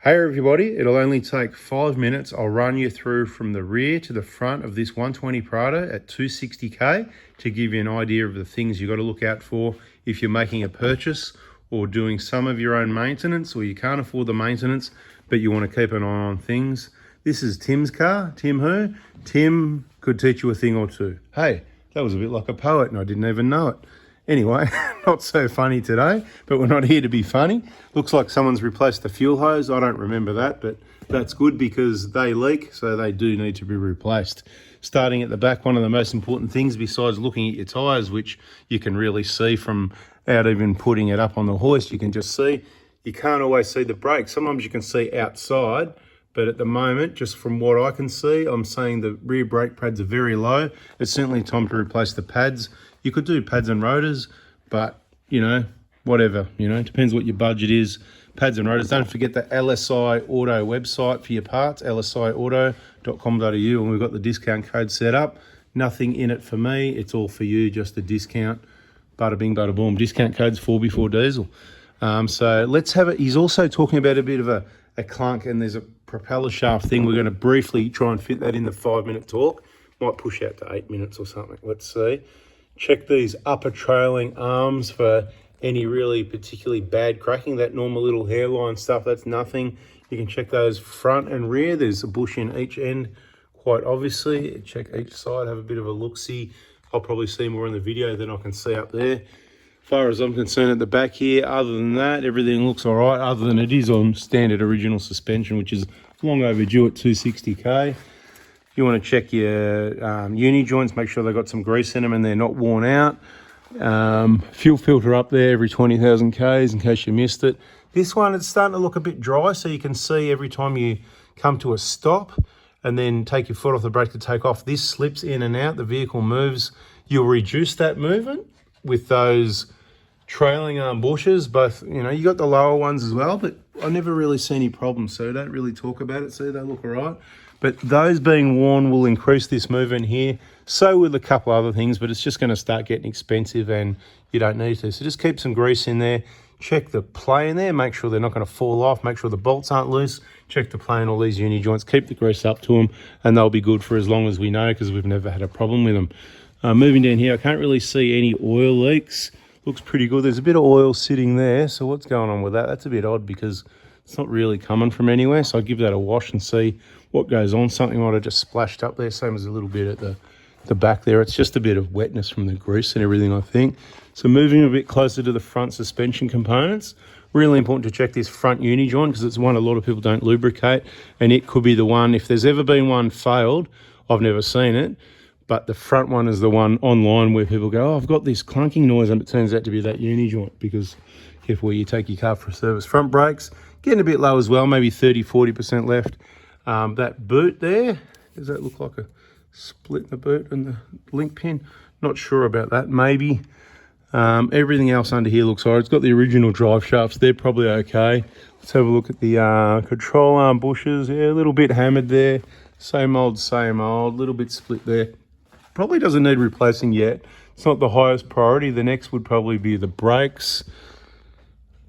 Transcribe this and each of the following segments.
Hey everybody, it'll only take 5 minutes. I'll run you through from the rear to the front of this 120 Prado at 260k to give you an idea of the things you've got to look out for if you're making a purchase or doing some of your own maintenance, or you can't afford the maintenance but you want to keep an eye on things. This is Tim's car. Tim who? Tim could teach you a thing or two. Hey, that was a bit like a poet and I didn't even know it. Anyway, not so funny today, but we're not here to be funny. Looks like someone's replaced the fuel hose. I don't remember that, but that's good because they leak, so they do need to be replaced. Starting at the back, one of the most important things besides looking at your tyres, which you can really see from out even putting it up on the hoist, you can just see. You can't always see the brakes. Sometimes you can see outside, but at the moment, just from what I can see, I'm saying the rear brake pads are very low. It's certainly time to replace the pads. You could do pads and rotors, but, you know, whatever, you know, it depends what your budget is. Pads and rotors. Don't forget the LSI Auto website for your parts, lsiauto.com.au, and we've got the discount code set up. Nothing in it for me. It's all for you, just a discount. Bada bing, bada boom. Discount code's 4 diesel. So let's have it. He's also talking about a bit of a clunk, and there's a propeller shaft thing. We're going to briefly try and fit that in the 5-minute talk. Might push out to 8 minutes or something. Let's see. Check these upper trailing arms for any really particularly bad cracking. That normal little hairline stuff, that's nothing. You can check those front and rear. There's a bush in each end, quite obviously. Check each side, have a bit of a look-see. I'll probably see more in the video than I can see up there. As far as I'm concerned at the back here, other than that, everything looks all right, other than it is on standard original suspension, which is long overdue at 260k. You want to check your uni joints, make sure they've got some grease in them and they're not worn out. Fuel filter up there every 20,000 Ks in case you missed it. This one, it's starting to look a bit dry, so you can see every time you come to a stop and then take your foot off the brake to take off, this slips in and out, the vehicle moves. You'll reduce that movement with those trailing arm bushes, both, you know, you got the lower ones as well, but I never really see any problems, so don't really talk about it. See, they look all right. But those being worn will increase this movement here. So will a couple other things, but it's just going to start getting expensive and you don't need to. So just keep some grease in there. Check the play in there. Make sure they're not going to fall off. Make sure the bolts aren't loose. Check the play in all these uni joints. Keep the grease up to them and they'll be good for as long as we know because we've never had a problem with them. Moving down here, I can't really see any oil leaks. Looks pretty good. There's a bit of oil sitting there. So what's going on with that? That's a bit odd because it's not really coming from anywhere. So I'll give that a wash and see what goes on. Something might have just splashed up there, same as a little bit at the back there. It's just a bit of wetness from the grease and everything, I think. So moving a bit closer to the front suspension components, really important to check this front uni joint because it's one a lot of people don't lubricate, and it could be the one, if there's ever been one failed, I've never seen it, but the front one is the one online where people go, oh, I've got this clunking noise, and it turns out to be that uni joint because careful where you take your car for a service. Front brakes, getting a bit low as well, maybe 30-40% left. That boot there, does that look like a split in the boot and the link pin? Not sure about that, maybe. Everything else under here looks all right. It's got the original drive shafts, they're probably okay. Let's have a look at the control arm bushes. Yeah, a little bit hammered there. Same old, little bit split there. Probably doesn't need replacing yet. It's not the highest priority. The next would probably be the brakes.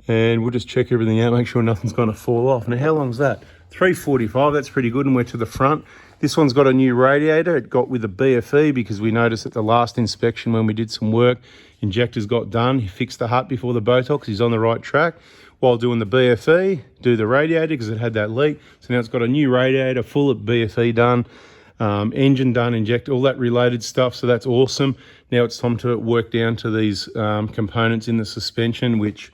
And we'll just check everything out, make sure nothing's going to fall off. Now, how long's that? 345, that's pretty good, and we're to the front. This one's got a new radiator. It got with a BFE because we noticed at the last inspection when we did some work, injectors got done. He fixed the hut before the Botox. He's on the right track. While doing the BFE, do the radiator because it had that leak. So now it's got a new radiator, full of BFE done, engine done, inject, all that related stuff. So that's awesome. Now it's time to work down to these components in the suspension, which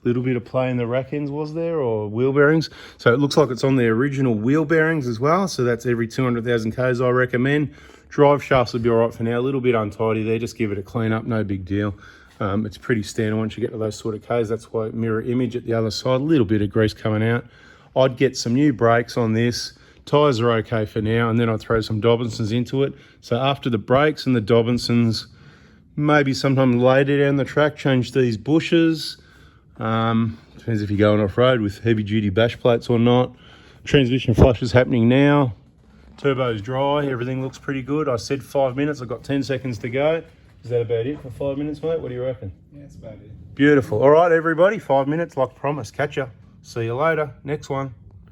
little bit of play in the rack ends was there, or wheel bearings. So it looks like it's on the original wheel bearings as well. So that's every 200,000 Ks I recommend. Drive shafts will be all right for now. A little bit untidy there, just give it a clean up, no big deal. It's pretty standard once you get to those sort of Ks. That's why mirror image at the other side, a little bit of grease coming out. I'd get some new brakes on this. Tyres are okay for now, and then I'd throw some Dobinsons into it. So after the brakes and the Dobinsons, maybe sometime later down the track, change these bushes. Depends if you're going off-road with heavy-duty bash plates or not. Transmission flush is happening now. Turbo's dry. Everything looks pretty good. I said 5 minutes. I've got 10 seconds to go. Is that about it for 5 minutes, mate? What do you reckon? Yeah, that's about it. Beautiful. All right, everybody. 5 minutes, like promised. Catch ya. See you later. Next one.